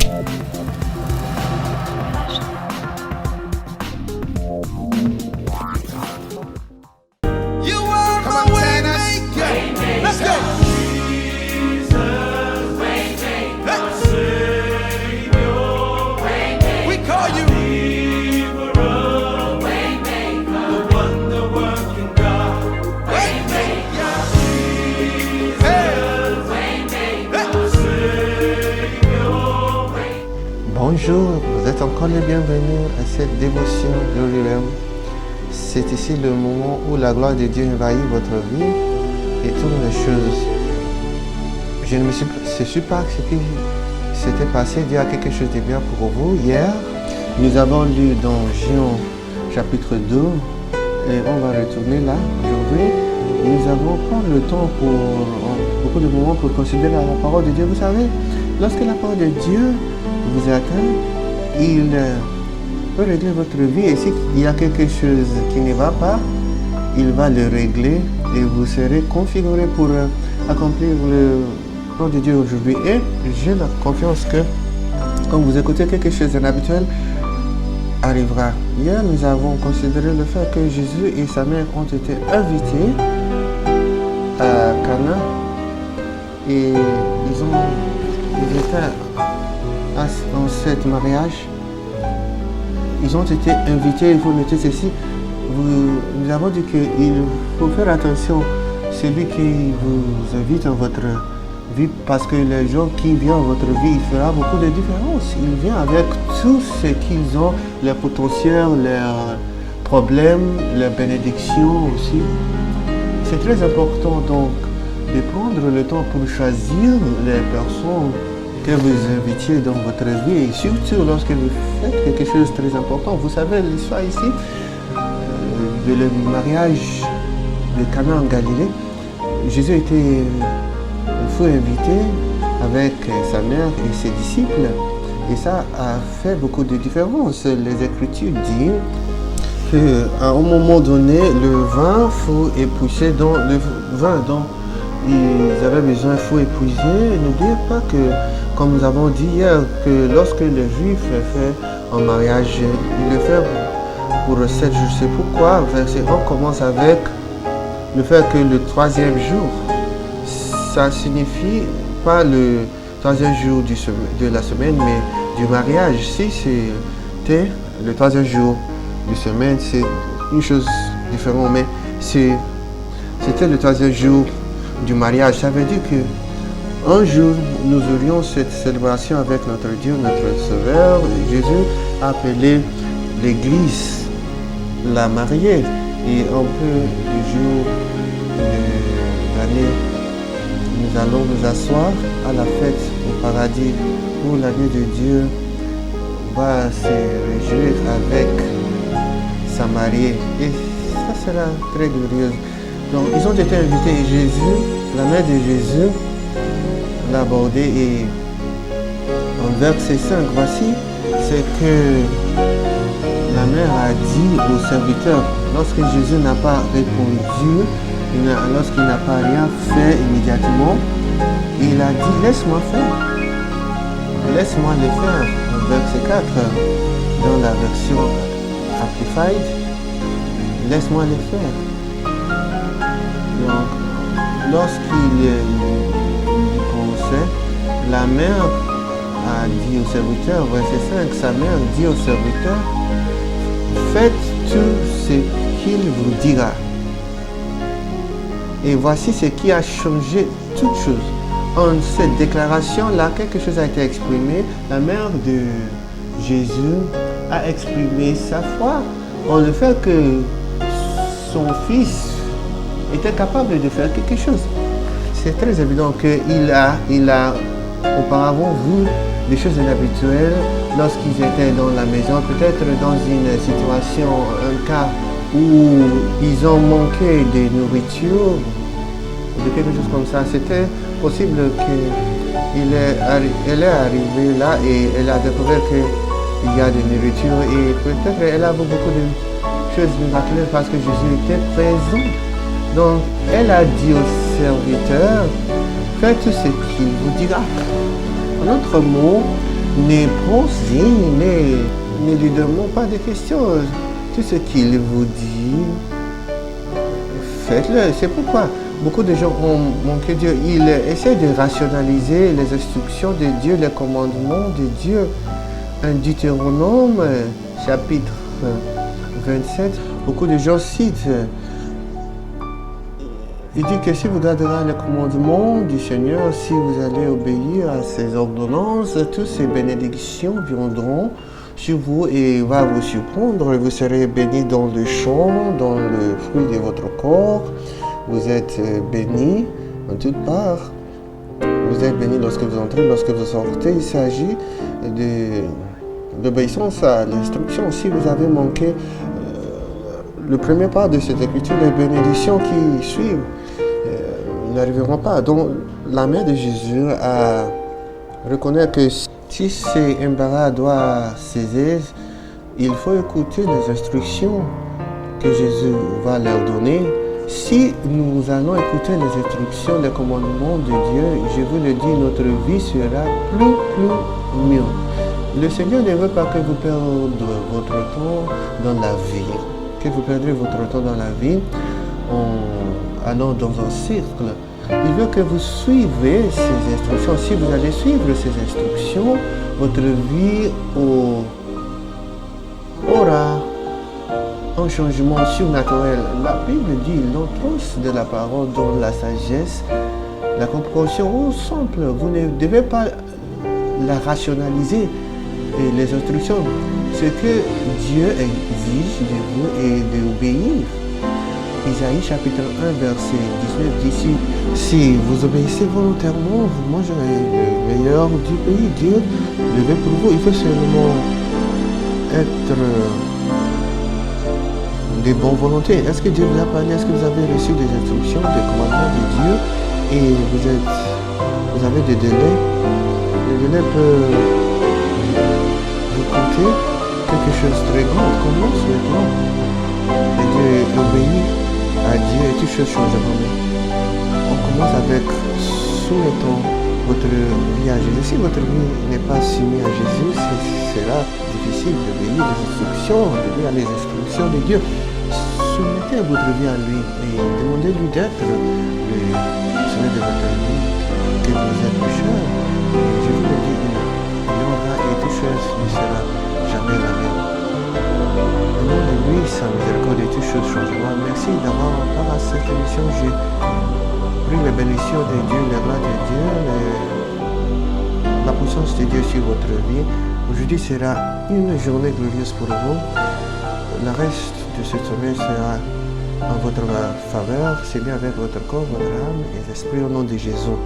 You are my way maker. Let's go. We call you Bonjour, vous êtes encore les bienvenus à cette dévotion de l'UM. C'est ici le moment où la gloire de Dieu envahit votre vie et toutes les choses. Je ne me suis pas ce qui s'était passé, Dieu a quelque chose de bien pour vous. Hier, nous avons lu dans Jean chapitre 2 et on va retourner là. Aujourd'hui, nous allons prendre le temps pour beaucoup de moments pour considérer la parole de Dieu. Vous savez, lorsque la parole de Dieu vous atteint, il peut régler votre vie et s'il y a quelque chose qui ne va pas, il va le régler et vous serez configuré pour accomplir le plan de Dieu aujourd'hui. Et j'ai la confiance que quand vous écoutez quelque chose d'inhabituel, arrivera. Hier, nous avons considéré le fait que Jésus et sa mère ont été invités à Cana et ils étaient dans cet mariage. Ils ont été invités, il faut noter ceci. Nous avons dit qu'il faut faire attention, celui qui vous invite dans votre vie, parce que les gens qui viennent dans votre vie, il fera beaucoup de différence. Il vient avec tout ce qu'ils ont, leurs potentiels, leurs problèmes, leurs bénédictions aussi. C'est très important donc de prendre le temps pour choisir les personnes que vous invitiez dans votre vie et surtout lorsque vous faites quelque chose de très important. Vous savez l'histoire ici de le mariage de Cana en Galilée. Jésus était fut invité avec sa mère et ses disciples et ça a fait beaucoup de différence. Les Écritures disent qu'à un moment donné, le vin fut épuisé dans le vin dont ils avaient besoin, il faut épuiser. N'oubliez pas que, comme nous avons dit hier, que lorsque les Juifs font un mariage, ils le font pour 7 jours. C'est pourquoi verset 1 commence avec le fait que le 3e jour, ça signifie pas le 3e jour de la semaine, mais du mariage. Si c'était le 3e jour de semaine, c'est une chose différente, mais c'était le 3e jour du mariage. Ça veut dire que un jour, nous aurions cette célébration avec notre Dieu, notre Sauveur. Jésus a appelé l'Église la mariée. Et un peu du jour de l'année, nous allons nous asseoir à la fête au paradis où l'agneau de Dieu va se réjouir avec sa mariée. Et ça sera très glorieux. Donc, ils ont été invités et Jésus, la mère de Jésus, l'a abordé et en verset 5, voici ce que la mère a dit au serviteur. Lorsque Jésus n'a pas répondu, lorsqu'il n'a pas rien fait immédiatement, il a dit laisse-moi faire, laisse-moi le faire. En verset 4, dans la version Amplified, laisse-moi le faire. Donc, lorsqu'il pensait, la mère a dit au serviteur, verset 5, sa mère dit au serviteur, faites tout ce qu'il vous dira. Et voici ce qui a changé toutes choses. En cette déclaration-là, quelque chose a été exprimé. La mère de Jésus a exprimé sa foi en le fait que son fils était capable de faire quelque chose. C'est très évident qu'il a auparavant vu des choses inhabituelles lorsqu'ils étaient dans la maison, peut-être dans une situation, un cas où ils ont manqué de nourriture, de quelque chose comme ça. C'était possible qu'elle est arrivée là et elle a découvert qu'il y a de nourriture et peut-être elle a vu beaucoup de choses miraculeuses parce que Jésus était présent. Donc elle a dit au serviteur, faites ce qu'il vous dira. En autre mot, Ne pensez, ne lui demandez pas de questions. Tout ce qu'il vous dit, faites-le. C'est pourquoi beaucoup de gens ont manqué Dieu. Ils essaient de rationaliser les instructions de Dieu, les commandements de Dieu. Un Deutéronome, chapitre 27, beaucoup de gens citent. Il dit que si vous garderez les commandements du Seigneur, si vous allez obéir à ses ordonnances, toutes ces bénédictions viendront sur vous et va vous surprendre. Vous serez bénis dans le champ, dans le fruit de votre corps. Vous êtes bénis en toutes parts. Vous êtes bénis lorsque vous entrez, lorsque vous sortez. Il s'agit de l'obéissance à l'instruction. Si vous avez manqué le premier part de cette écriture, les bénédictions qui suivent n'arriveront pas. Donc, la mère de Jésus a reconnu que si ces embarras doivent cesser, il faut écouter les instructions que Jésus va leur donner. Si nous allons écouter les instructions, les commandements de Dieu, je vous le dis, notre vie sera plus mieux. Le Seigneur ne veut pas que vous perdiez votre temps dans la vie, que vous perdrez votre temps dans la vie en allant dans un cercle. Il veut que vous suivez ces instructions. Si vous allez suivre ces instructions, votre vie aura un changement surnaturel. La Bible dit l'entrance de la parole dans la sagesse, la compréhension simple. Vous ne devez pas la rationaliser. Et les instructions, ce que Dieu exige de vous est d'obéir. Isaïe chapitre 1 verset 19 dit si vous obéissez volontairement, vous mangerez le meilleur du pays. Dieu le veut pour vous. Il faut seulement être de bonne volonté. Est-ce que Dieu vous a parlé? Est-ce que vous avez reçu des instructions, des commandements de Dieu et vous avez des délais? Les délais peuvent vous coûter quelque chose de très grand. Commence maintenant. Et Dieu obéit à Dieu et toutes choses changeront. On commence avec soumettant votre vie à Jésus. Si votre vie n'est pas soumise à Jésus, sera difficile d'obéir les instructions, d'obéir les instructions de Dieu. Soumettez votre vie à lui et demandez-lui d'être le Seigneur de votre vie, que vous êtes pécheur. Je vous le dis, il y aura et toute chose ne sera jamais la même. Au nom de lui, sa miséricorde et toutes choses changeront. Merci d'avoir part à cette émission. J'ai pris les bénédictions de Dieu, la gloire de Dieu, la puissance de Dieu sur votre vie. Aujourd'hui sera une journée glorieuse pour vous. Le reste de cette journée sera en votre faveur. C'est bien avec votre corps, votre âme et l'esprit au nom de Jésus.